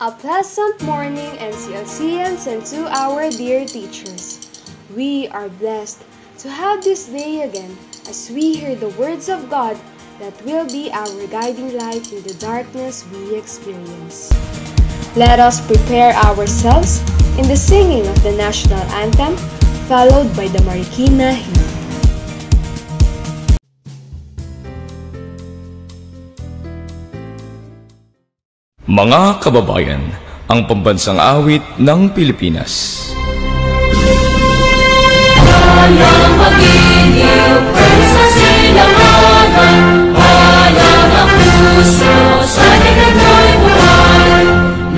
A pleasant morning, NCLCians, and to our dear teachers. We are blessed to have this day again as we hear the words of God that will be our guiding light through the darkness we experience. Let us prepare ourselves in the singing of the national anthem, followed by the Marikina hymn. Mga kababayan, ang pambansang awit ng Pilipinas. Hayang magiliw sa silanganan, hayang ang puso sa ligay mo'y buhay.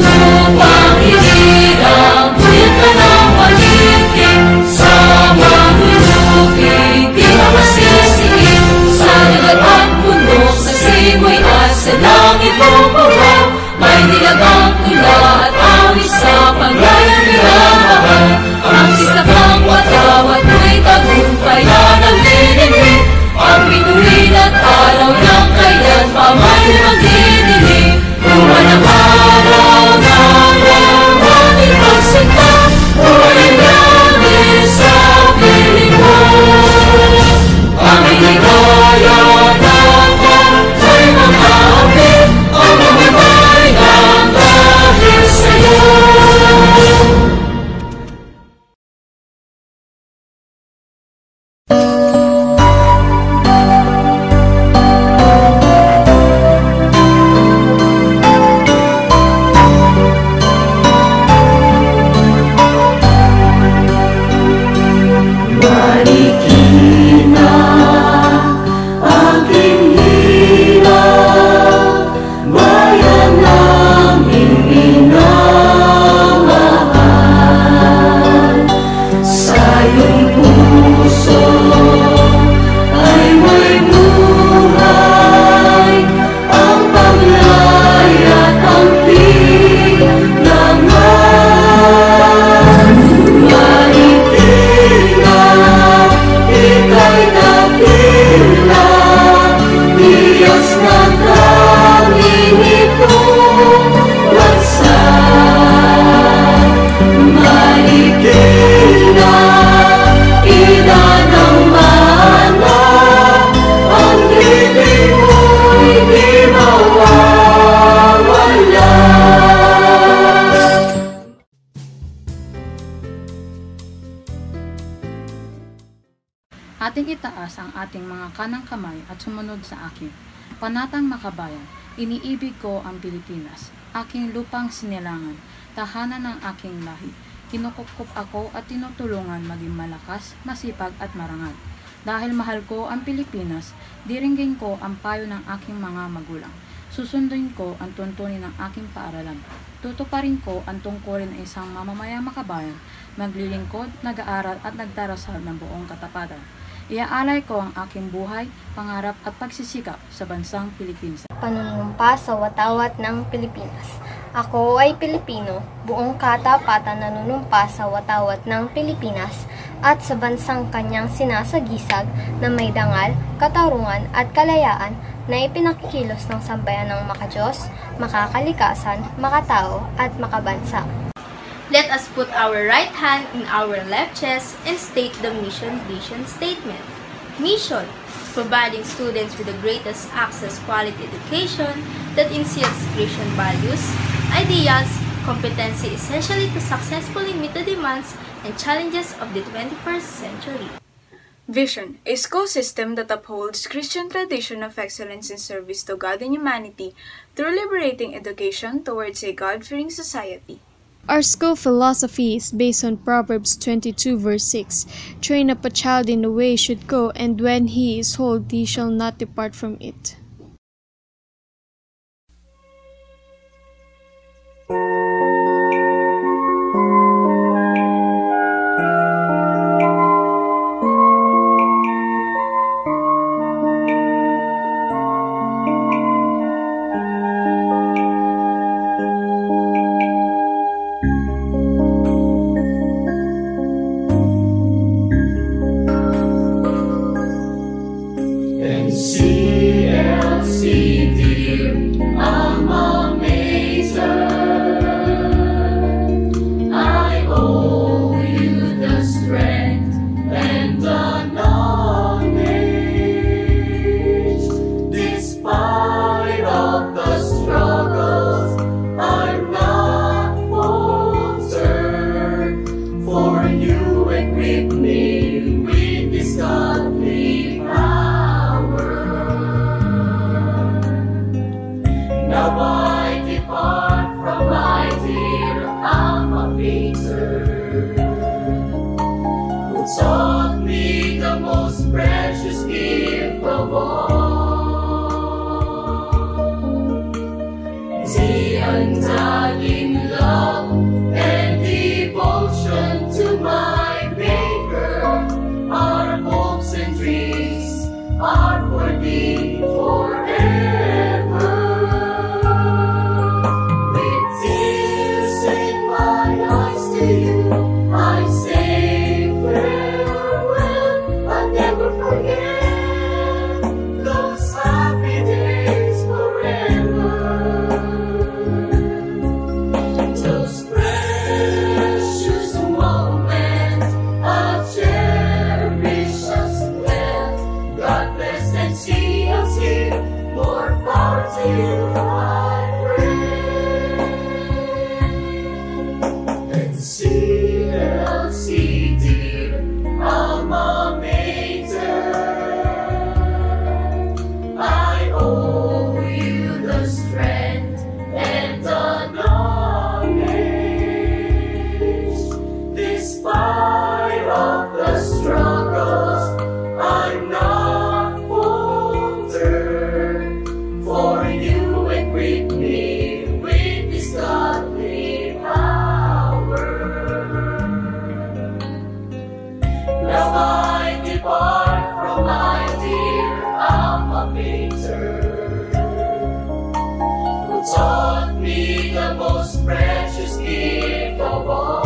Lupang hirang, tuyot ka ng paligid, sa manunugig, di na masisiin. Sa ligat at bundok, sa simoy at sa langit bumubuhaw, may nilagang tula at awit sa pangyayarihan. Ang isakang watawat mo'y tagumpayan ang lililig, ang bituin at araw ng kailan pa may magdidilig. Buwan ang araw ng langit pagsinta, buwan ang langit sa piling mo. Ang iligaya natin ay mga apit, ang mamimay ng dahil sa'yo. Ating itaas ang ating mga kanang kamay at sumunod sa akin. Panatang makabayan, iniibig ko ang Pilipinas, aking lupang sinilangan, tahanan ng aking lahi. Kinukukup ako at tinutulungan maging malakas, masipag at marangal. Dahil mahal ko ang Pilipinas, diringgin ko ang payo ng aking mga magulang. Susundin ko ang tuntunin ng aking paaralan. Tutuparin ko ang tungkulin ng isang mamamayang makabayan, maglilingkod, nag-aaral at nagdarasal ng buong katapatan. Iaalay ko ang aking buhay, pangarap at pagsisikap sa bansang Pilipinas. Panunumpa sa watawat ng Pilipinas. Ako ay Pilipino, buong katapatan nanunumpa sa watawat ng Pilipinas at sa bansang kanyang sinasagisag na may dangal, katarungan at kalayaan na ipinakikilos ng sambayan ng makadiyos, makakalikasan, makatao at makabansa. Let us put our right hand in our left chest and state the mission vision statement. Mission: providing students with the greatest access quality education that instills Christian values, ideals, competency essentially to successfully meet the demands and challenges of the 21st century. Vision: a school system that upholds Christian tradition of excellence in service to God and humanity through liberating education towards a God-fearing society. Our school philosophy is based on Proverbs 22 verse 6. Train up a child in the way he should go, and when he is old, he shall not depart from it. NCLCians, precious gift of all. The undying love and devotion to my Maker, our hopes and dreams are for thee forever. With tears in my eyes to you, I say farewell. I'll never forget those happy days forever. Those precious moments I'll cherish as well. God bless and see us here. More power to you, I pray. And CLC, dear alma mater, I owe you the strength and the knowledge. Despite of the struggles, I'm not faltered, for you equip me with this godly power. Now I depart from my dear alma mater, who taught me the most precious gift of all.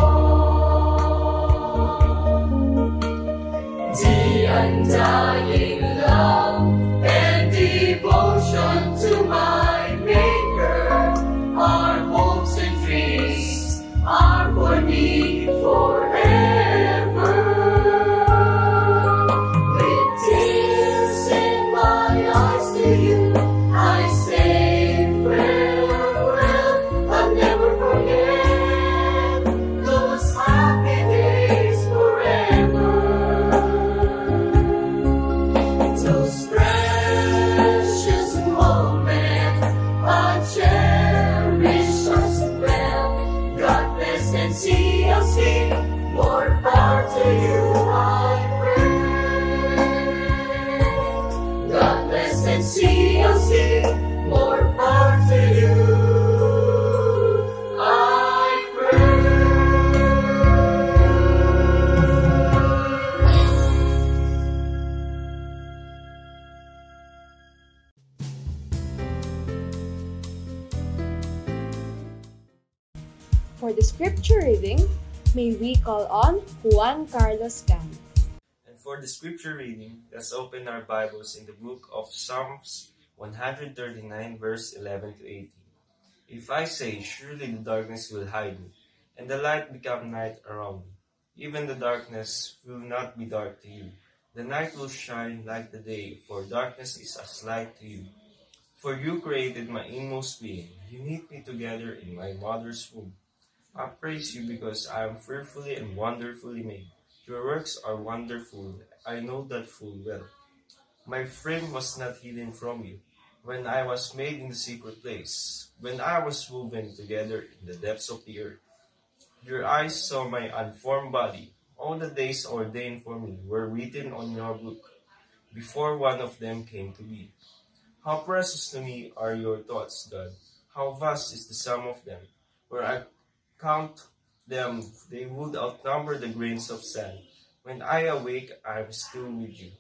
The undying love and devotion to my Maker, our hopes and dreams are for me forever. With tears in my eyes to you, I say farewell. I'll never forget those happy days forever. Those precious moments I cherish as well. God bless and see us here. More power to you, I pray. God bless and see us here. More power to you, I pray. For the scripture reading, may we call on Juan Carlos Gan. And for the scripture reading, let's open our Bibles in the book of Psalms 139, verse 11 to 18. If I say, surely the darkness will hide me, and the light become night around me, even the darkness will not be dark to you. The night will shine like the day, for darkness is as light to you. For you created my inmost being. You knit me together in my mother's womb. I praise you because I am fearfully and wonderfully made. Your works are wonderful. I know that full well. My frame was not hidden from you when I was made in the secret place, when I was woven together in the depths of the earth. Your eyes saw my unformed body. All the days ordained for me were written on your book, before one of them came to be. How precious to me are your thoughts, God. How vast is the sum of them. Were I count them, they would outnumber the grains of sand. When I awake, I am still with you.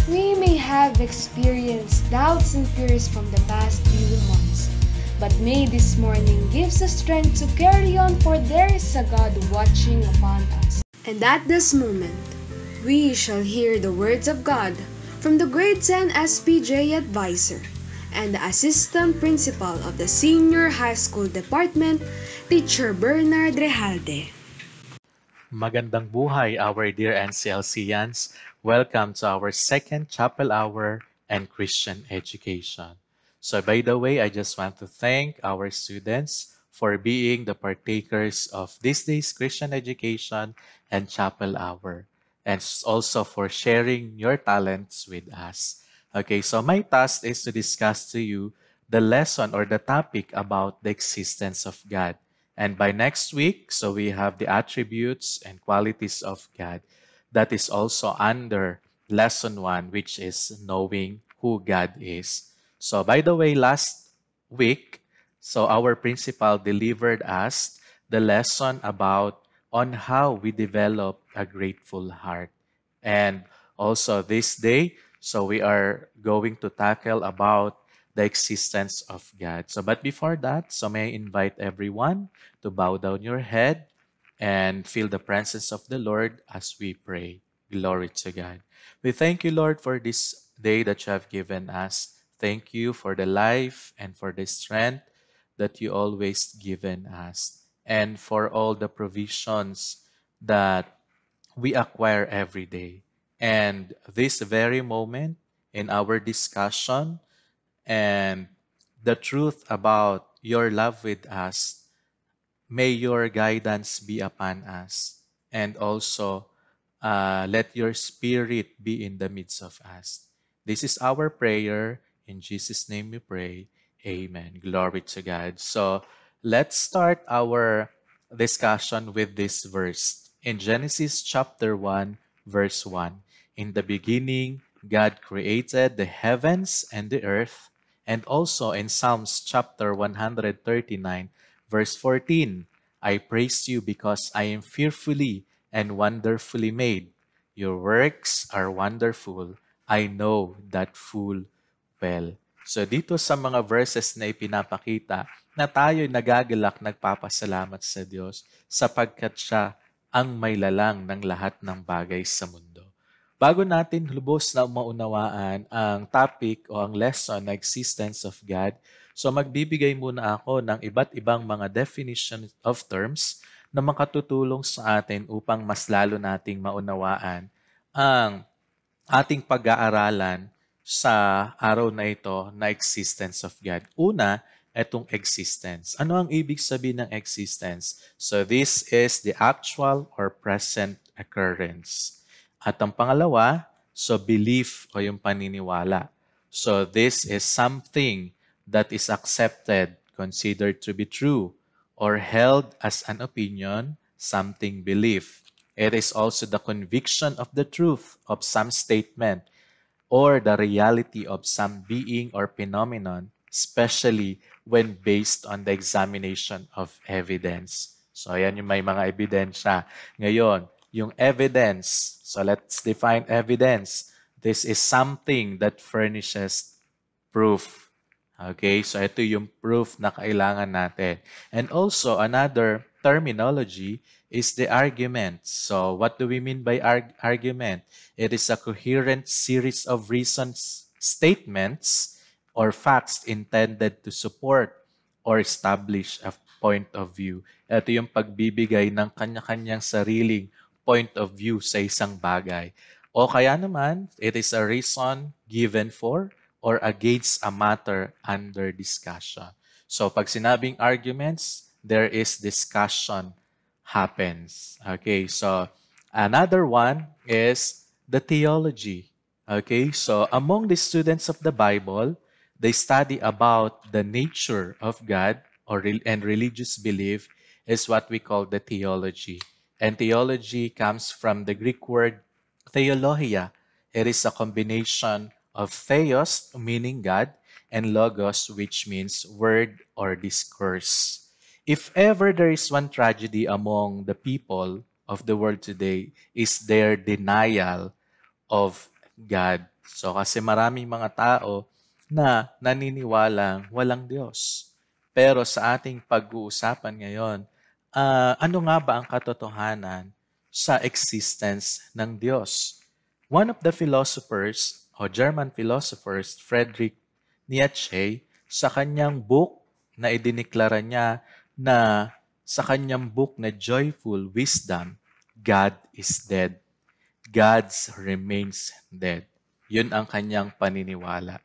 We may have experienced doubts and fears from the past few months, but may this morning gives us strength to carry on, for there is a God watching upon us. And at this moment, we shall hear the words of God from the Grade 10 SPJ Advisor and the Assistant Principal of the Senior High School Department, Teacher Bernard Rejalde. Magandang buhay, our dear NCLCians. Welcome to our second chapel hour and Christian education. So by the way, I just want to thank our students for being the partakers of this day's Christian education and chapel hour, and also for sharing your talents with us. Okay, so my task is to discuss to you the lesson or the topic about the existence of God. And by next week, so we have the attributes and qualities of God. That is also under lesson 1, which is knowing who God is. So, by the way, last week, so our principal delivered us the lesson about on how we develop a grateful heart. And also this day, so we are going to tackle about the existence of God. So, but before that, so may I invite everyone to bow down your head and feel the presence of the Lord as we pray. Glory to God. We thank you, Lord, for this day that you have given us. Thank you for the life and for the strength that you always given us, and for all the provisions that we acquire every day. And this very moment in our discussion and the truth about your love with us, may your guidance be upon us. And also, let your spirit be in the midst of us. This is our prayer. In Jesus' name we pray. Amen. Glory to God. So, let's start our discussion with this verse. In Genesis chapter 1, verse 1, in the beginning, God created the heavens and the earth. And also in Psalms chapter 139, verse 14, I praise you because I am fearfully and wonderfully made. Your works are wonderful. I know that full well. So dito sa mga verses na ipinapakita na tayo'y nagagalak, nagpapasalamat sa Diyos sapagkat siya ang may lalang ng lahat ng bagay sa mundo. Bago natin lubos na maunawaan ang topic o ang lesson na existence of God, so magbibigay muna ako ng iba't ibang mga definition of terms na makatutulong sa atin upang mas lalo nating maunawaan ang ating pag-aaralan sa araw na ito na existence of God. Una, itong existence. Ano ang ibig sabihin ng existence? So this is the actual or present occurrence. At ang pangalawa, so belief o yung paniniwala. So this is something that is accepted, considered to be true, or held as an opinion, something belief. It is also the conviction of the truth of some statement or the reality of some being or phenomenon, especially when based on the examination of evidence. So ayan yung may mga ebidensya. Ngayon, yung evidence. So let's define evidence. This is something that furnishes proof. Okay, so ito yung proof na kailangan natin. And also, another terminology is the argument. So what do we mean by argument? It is a coherent series of reasons, statements, or facts intended to support or establish a point of view. Ito yung pagbibigay ng kanya-kanyang sariling point of view sa isang bagay. O kaya naman, it is a reason given for or against a matter under discussion. So pag sinabing arguments, there is discussion happens. Okay, so another one is the theology. Okay, so among the students of the Bible, they study about the nature of God and religious belief is what we call the theology. And theology comes from the Greek word theologia. It is a combination of theos, meaning God, and logos, which means word or discourse. If ever there is one tragedy among the people of the world today, is their denial of God. So kasi maraming mga tao na naniniwalang walang Diyos. Pero sa ating pag-uusapan ngayon, ano nga ba ang katotohanan sa existence ng Diyos? One of the philosophers, o German philosophers, Friedrich Nietzsche, sa kanyang book na idiniklara niya na sa kanyang book na Joyful Wisdom, God is dead. God remains dead. Yun ang kanyang paniniwala.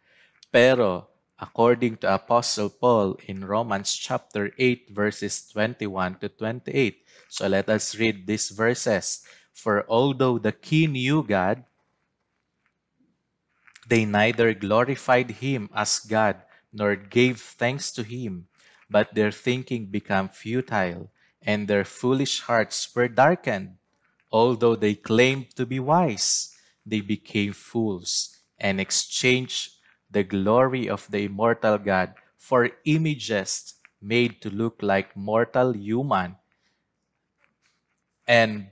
Pero according to Apostle Paul in Romans chapter 8 verses 21 to 28. So let us read these verses. For although the king knew God, they neither glorified him as God nor gave thanks to him, but their thinking became futile, and their foolish hearts were darkened. Although they claimed to be wise, they became fools and exchanged the glory of the immortal God for images made to look like mortal human and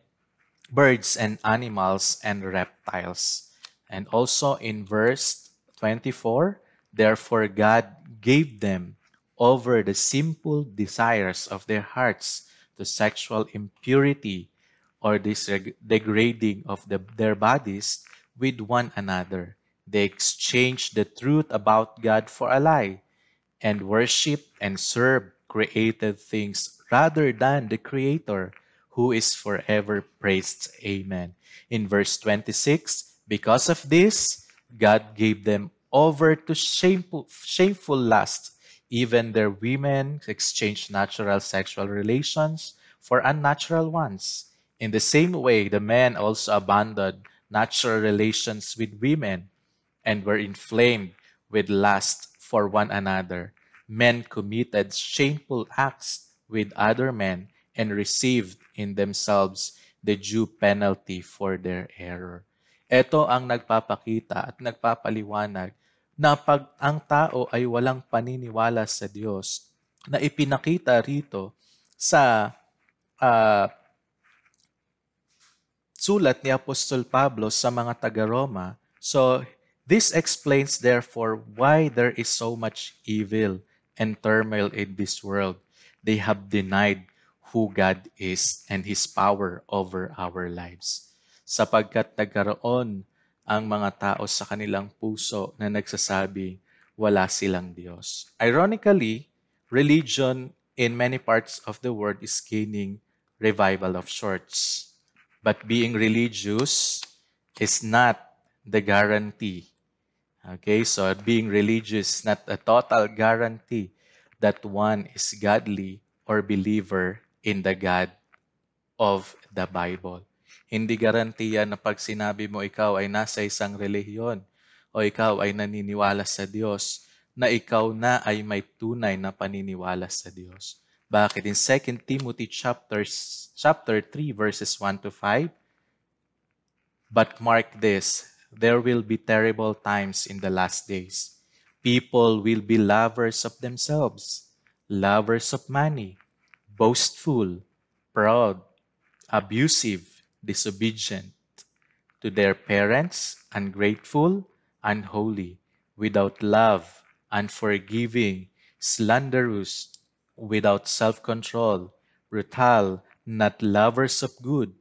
birds and animals and reptiles. And also in verse 24, therefore God gave them over the simple desires of their hearts to sexual impurity or degrading of their bodies with one another. They exchanged the truth about God for a lie and worship and serve created things rather than the Creator, who is forever praised. Amen. In verse 26, because of this, God gave them over to shameful lust. Even their women exchanged natural sexual relations for unnatural ones. In the same way, the men also abandoned natural relations with women and were inflamed with lust for one another. Men committed shameful acts with other men and received in themselves the due penalty for their error. Ito ang nagpapakita at nagpapaliwanag na pag ang tao ay walang paniniwala sa Diyos, na ipinakita rito sa sulat ni Apostol Pablo sa mga taga-Roma. So, this explains therefore why there is so much evil and turmoil in this world. They have denied who God is and His power over our lives. Sapagkat nagkaroon ang mga tao sa kanilang puso na nagsasabi, wala silang Diyos. Ironically, religion in many parts of the world is gaining revival of sorts. But being religious is not the guarantee. Okay, so being religious is not a total guarantee that one is godly or believer in the God of the Bible. Hindi garantiya na pag sinabi mo ikaw ay nasa isang relihiyon o ikaw ay naniniwala sa Diyos, na ikaw na ay may tunay na paniniwala sa Diyos. Bakit? In 2 Timothy chapter 3 verses 1 to 5, but mark this, there will be terrible times in the last days. People will be lovers of themselves, lovers of money, boastful, proud, abusive, disobedient to their parents, ungrateful, unholy, without love, unforgiving, slanderous, without self-control, brutal, not lovers of good,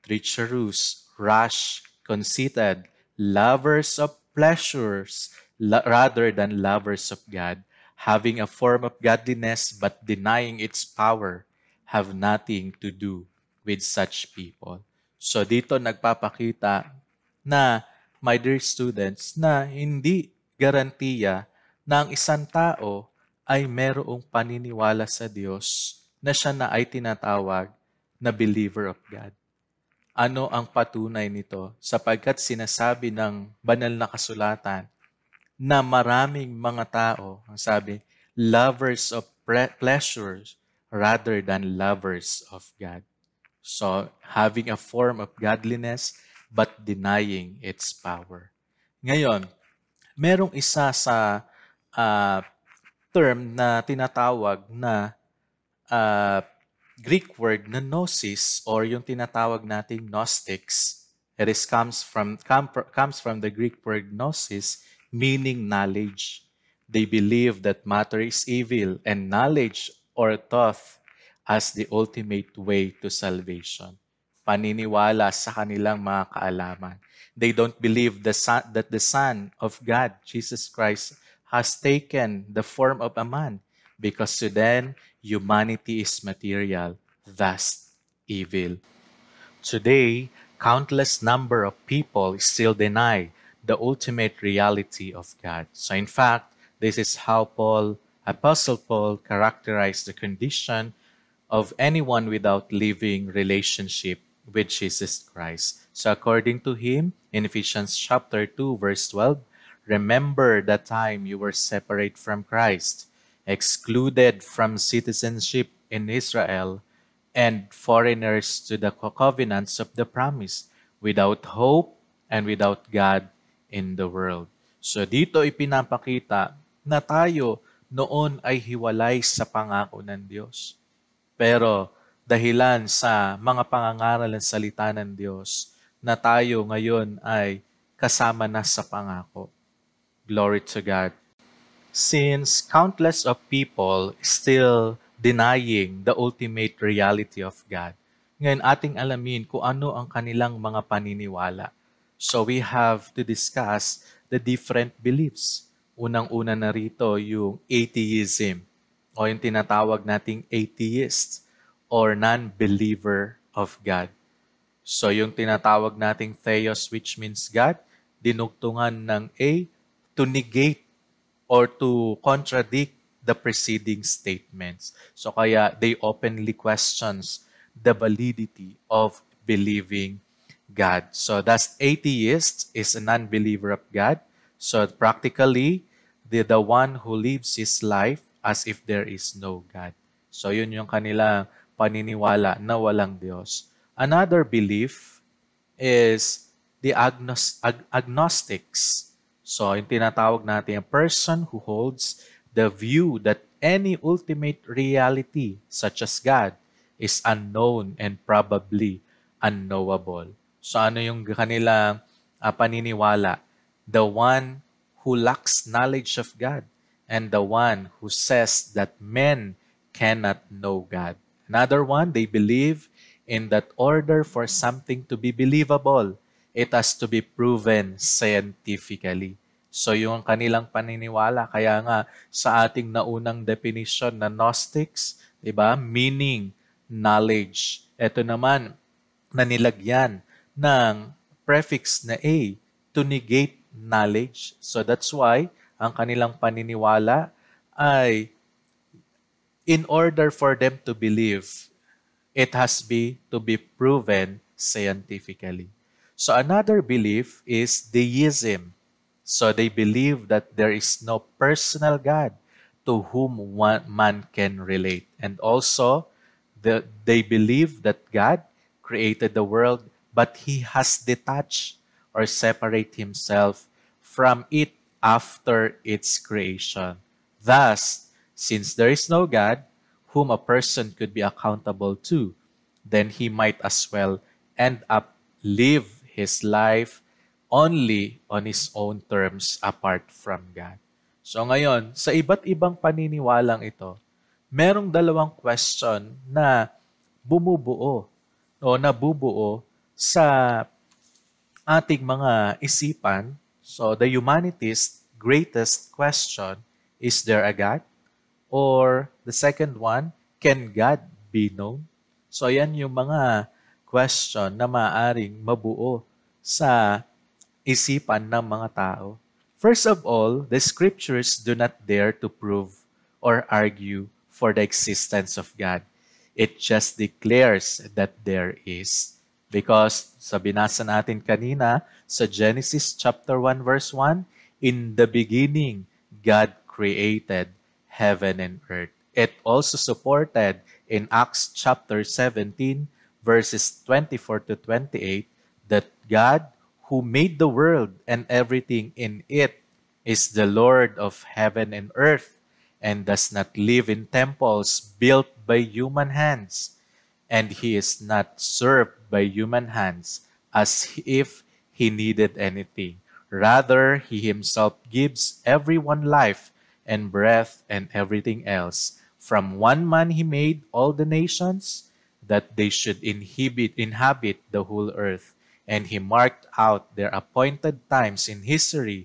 treacherous, rash, conceited, lovers of pleasures rather than lovers of God, having a form of godliness but denying its power, have nothing to do with such people. So dito nagpapakita na, my dear students, na hindi garantiya na ang isang tao ay merong paniniwala sa Diyos na siya na ay tinatawag na believer of God. Ano ang patunay nito? Sapagkat sinasabi ng banal na kasulatan na maraming mga tao, ang sabi, lovers of pleasures rather than lovers of God. So, having a form of godliness but denying its power. Ngayon, merong isa sa term na tinatawag na Greek word na gnosis or yung tinatawag nating Gnostics. It comes from the Greek word gnosis, meaning knowledge. They believe that matter is evil and knowledge or thought as the ultimate way to salvation. Paniniwala sa kanilang mga kaalaman. They don't believe that the Son of God, Jesus Christ, has taken the form of a man because to them, humanity is material, thus evil. Today, countless number of people still deny the ultimate reality of God. So in fact, this is how Apostle Paul characterized the condition of anyone without living relationship with Jesus Christ. So according to him, in Ephesians chapter 2, verse 12, remember the time you were separate from Christ, excluded from citizenship in Israel, and foreigners to the covenants of the promise, without hope and without God in the world. So dito ipinapakita na tayo noon ay hiwalay sa pangako ng Diyos. Pero dahilan sa mga pangangaral ng salita ng Diyos na tayo ngayon ay kasama na sa pangako. Glory to God. Since countless of people still denying the ultimate reality of God, ngayon ating alamin kung ano ang kanilang mga paniniwala. So we have to discuss the different beliefs. Unang-una na rito yung atheism o yung tinatawag nating atheist or non-believer of God. So yung tinatawag nating theos, which means God, dinugtungan ng A to negate or to contradict the preceding statements. So kaya they openly questions the validity of believing God. So thus atheist is a non-believer of God. So practically, the one who lives his life as if there is no God. So yun yung kanilang paniniwala na walang Diyos. Another belief is the agnostics. So yung tinatawag natin a person who holds the view that any ultimate reality such as God is unknown and probably unknowable. So ano yung kanilang paniniwala? The one who lacks knowledge of God and the one who says that men cannot know God. Another one, they believe in that order for something to be believable, it has to be proven scientifically. So yung kanilang paniniwala, kaya nga sa ating naunang definition na Gnostics, diba? Meaning, knowledge. Ito naman, na nilagyan ng prefix na A to negate knowledge. So that's why ang kanilang paniniwala ay in order for them to believe, it has to be proven scientifically. So another belief is deism. So they believe that there is no personal God to whom man can relate. And also, they believe that God created the world, but He has detached or separate Himself from it after its creation. Thus, since there is no God whom a person could be accountable to, then he might as well end up live his life only on his own terms apart from God. So ngayon, sa iba't ibang paniniwalang ito, merong dalawang question na bumubuo o nabubuo sa ating mga isipan. So the humanity's greatest question, is there a God? Or the second one, can God be known? So yan yung mga question na maaring mabuo sa isipan ng mga tao. First of all, the scriptures do not dare to prove or argue for the existence of God. It just declares that there is. Because sa binasa natin kanina sa Genesis chapter 1 verse 1, in the beginning, God created heaven and earth. It also supported in Acts chapter 17 verses 24 to 28 that God who made the world and everything in it is the Lord of heaven and earth and does not live in temples built by human hands. And He is not served by human hands as if He needed anything. Rather, He Himself gives everyone life and breath and everything else. From one man He made all the nations, that they should inhabit the whole earth. And He marked out their appointed times in history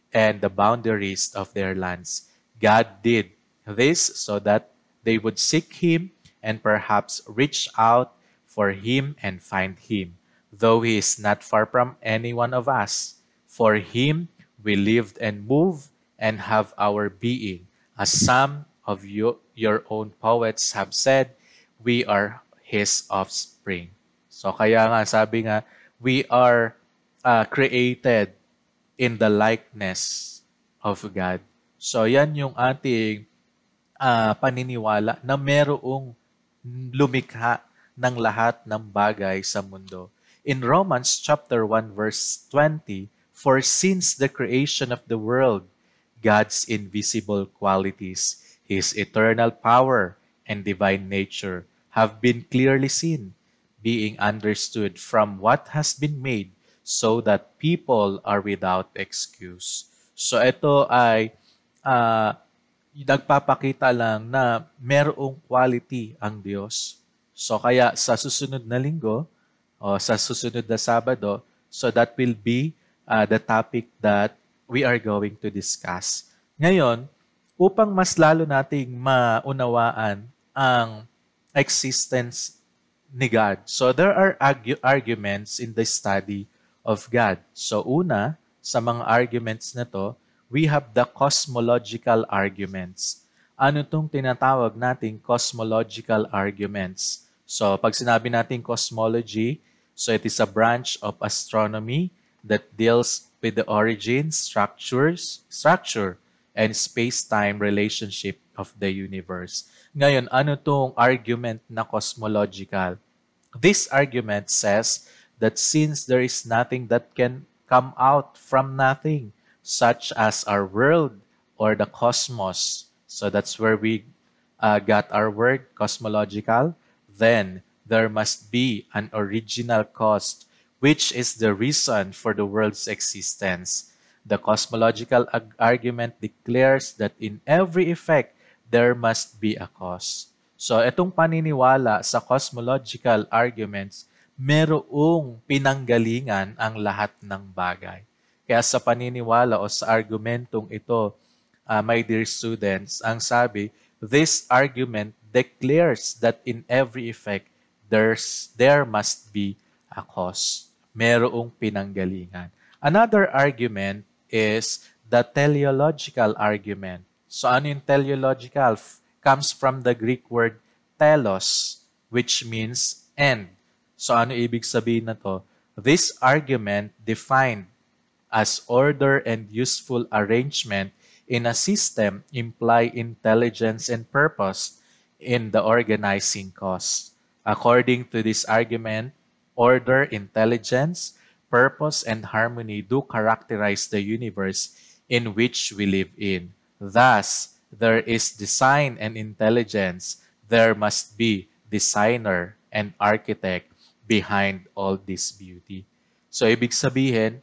and the boundaries of their lands. God did this so that they would seek Him and perhaps reach out for Him and find Him, though He is not far from any one of us. For Him we lived and move and have our being. As some of your own poets have said, we are His offspring. So kaya nga sabi nga, we are created in the likeness of God. So yan yung ating paniniwala na merong lumikha ng lahat ng bagay sa mundo. in Romans chapter 1 verse 20, for since the creation of the world, God's invisible qualities, His eternal power and divine nature have been clearly seen, being understood from what has been made, so that people are without excuse. So ito ay nagpapakita lang na merong quality ang Diyos. So kaya sa susunod na linggo o sa susunod na Sabado, so that will be the topic that we are going to discuss. Ngayon, upang mas lalo nating maunawaan ang existence ni God. So there are arguments in the study of God. So una, sa mga arguments na to, we have the cosmological arguments. Ano itong tinatawag nating cosmological arguments? So pag sinabi natin cosmology, so it is a branch of astronomy that deals with the origin, structure, and space-time relationship of the universe. Ngayon, ano itong argument na cosmological? This argument says that since there is nothing that can come out from nothing, such as our world or the cosmos, so that's where we got our word cosmological, then there must be an original cause, which is the reason for the world's existence. The cosmological argument declares that in every effect, there must be a cause. So, itong paniniwala sa cosmological arguments, merong pinanggalingan ang lahat ng bagay. Kaya sa paniniwala o sa argumentong ito, my dear students, ang sabi, this argument declares that in every effect, there must be a cause. Merong pinanggalingan. Another argument is the teleological argument. So ano yung teleological? Comes from the Greek word telos, which means end. So ano ibig sabihin na to? This argument defined as order and useful arrangement in a system imply intelligence and purpose in the organizing cause. According to this argument, order, intelligence, purpose, and harmony do characterize the universe in which we live in. Thus, there is design and intelligence. There must be designer and architect behind all this beauty. So, ibig sabihin,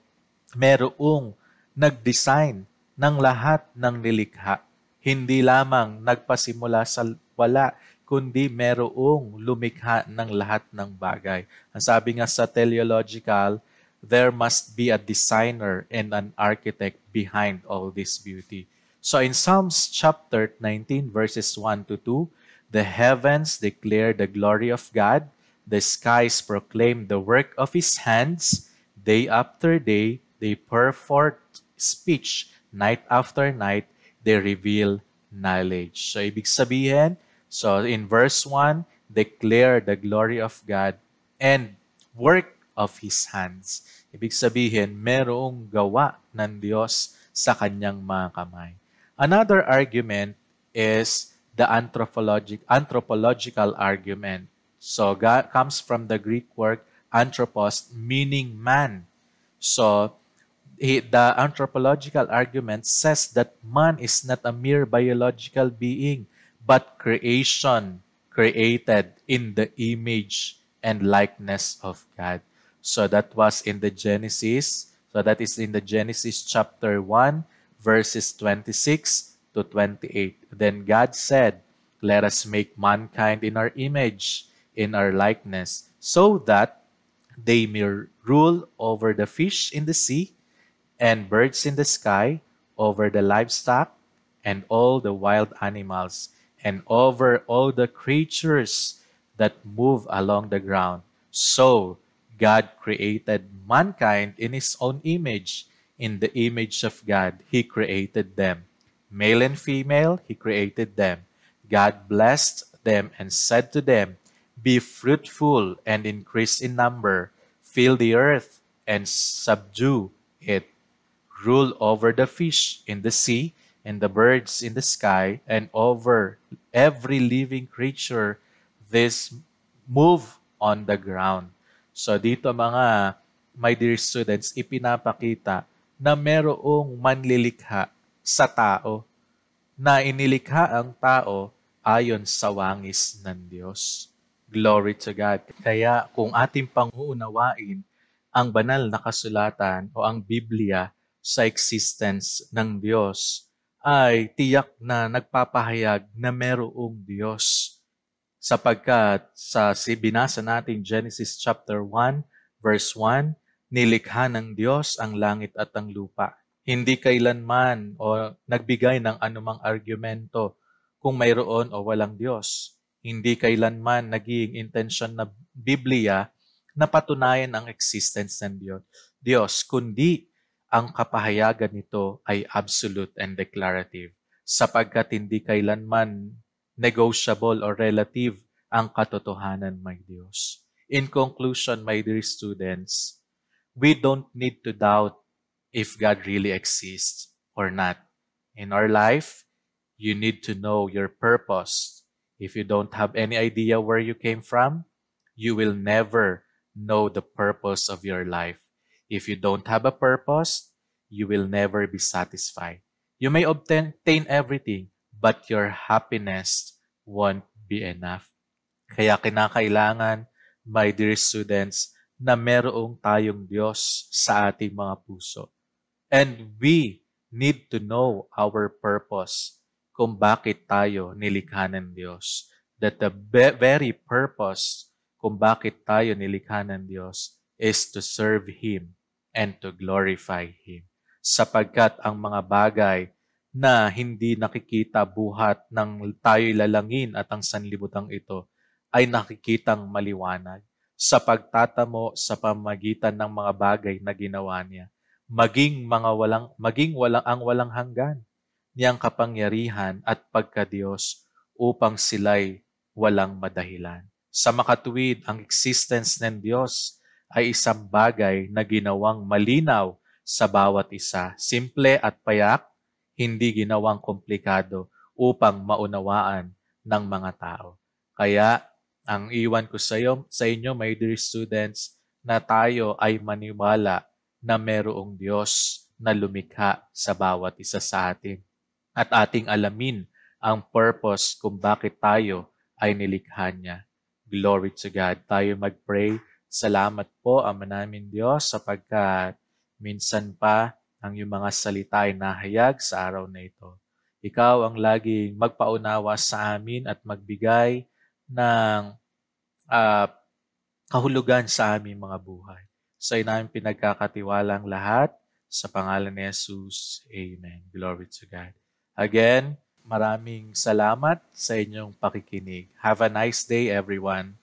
merong nag-design ng lahat ng nilikha. Hindi lamang nagpasimula sa wala, kundi merong lumikha ng lahat ng bagay. Ang sabi nga sa teleological, there must be a designer and an architect behind all this beauty. So in Psalms chapter 19, verses 1 to 2, the heavens declare the glory of God, the skies proclaim the work of His hands, day after day, they pour forth speech, night after night, they reveal knowledge. So ibig sabihin, so in verse 1, declare the glory of God and work of His hands. Ibig sabihin, merong gawa ng Diyos sa kanyang mga kamay. Another argument is the anthropological argument. So God comes from the Greek word anthropos, meaning man. So the anthropological argument says that man is not a mere biological being, but creation created in the image and likeness of God. So that was in the Genesis. So that is in the Genesis chapter 1, verses 26 to 28. Then God said, let us make mankind in our image, in our likeness, so that they may rule over the fish in the sea and birds in the sky, over the livestock and all the wild animals, and over all the creatures that move along the ground. So God created mankind in His own image. In the image of God, He created them. Male and female, He created them. God blessed them and said to them, be fruitful and increase in number, fill the earth and subdue it. Rule over the fish in the sea and the birds in the sky, and over every living creature this move on the ground. So dito mga my dear students, ipinapakita na merong manlilikha sa tao, na inilikha ang tao ayon sa wangis ng Diyos. Glory to God. Kaya kung ating panguunawain ang banal na kasulatan o ang Biblia sa existence ng Diyos, ay tiyak na nagpapahayag na merong Diyos. Sapagkat sa binasa natin Genesis chapter 1, verse 1, nilikha ng Diyos ang langit at ang lupa. Hindi kailanman o nagbigay ng anumang argumento kung mayroon o walang Diyos. Hindi kailanman naging intensyon na Biblia na patunayan ang existence ng Diyos, kundi ang kapahayagan nito ay absolute and declarative, sapagkat hindi kailanman negotiable or relative ang katotohanan, my Diyos. In conclusion, my dear students, we don't need to doubt if God really exists or not. In our life, you need to know your purpose. If you don't have any idea where you came from, you will never know the purpose of your life. If you don't have a purpose, you will never be satisfied. You may obtain everything, but your happiness won't be enough. Kaya kinakailangan, my dear students, na merong tayong Diyos sa ating mga puso. And we need to know our purpose, kung bakit tayo nilikha ng Diyos. That the very purpose kung bakit tayo nilikha ng Diyos is to serve Him and to glorify Him. Sapagkat ang mga bagay na hindi nakikita buhat ng tayo'y lalangin at ang sanlibutan ito ay nakikitang maliwanag sa pagtatamo sa pamagitan ng mga bagay na ginawa niya, maging ang walang hanggan niyang kapangyarihan at pagka-Diyos upang sila'y walang madahilan. Sa makatuwid, ang existence ng Diyos ay isang bagay na ginawang malinaw sa bawat isa. Simple at payak, hindi ginawang komplikado upang maunawaan ng mga tao. Kaya, ang iwan ko sa inyo, my dear students, na tayo ay maniwala na merong Diyos na lumikha sa bawat isa sa atin. At ating alamin ang purpose kung bakit tayo ay nilikha niya. Glory to God. Tayo mag-pray. Salamat po, Ama namin Diyos, sapagkat minsan pa ang iyong mga salita ay nahayag sa araw na ito. Ikaw ang laging magpaunawa sa amin at magbigay ng kahulugan sa aming mga buhay. Sa namin pinagkakatiwalang lahat, sa pangalan ni Jesus. Amen. Glory to God. Again, maraming salamat sa inyong pakikinig. Have a nice day, everyone.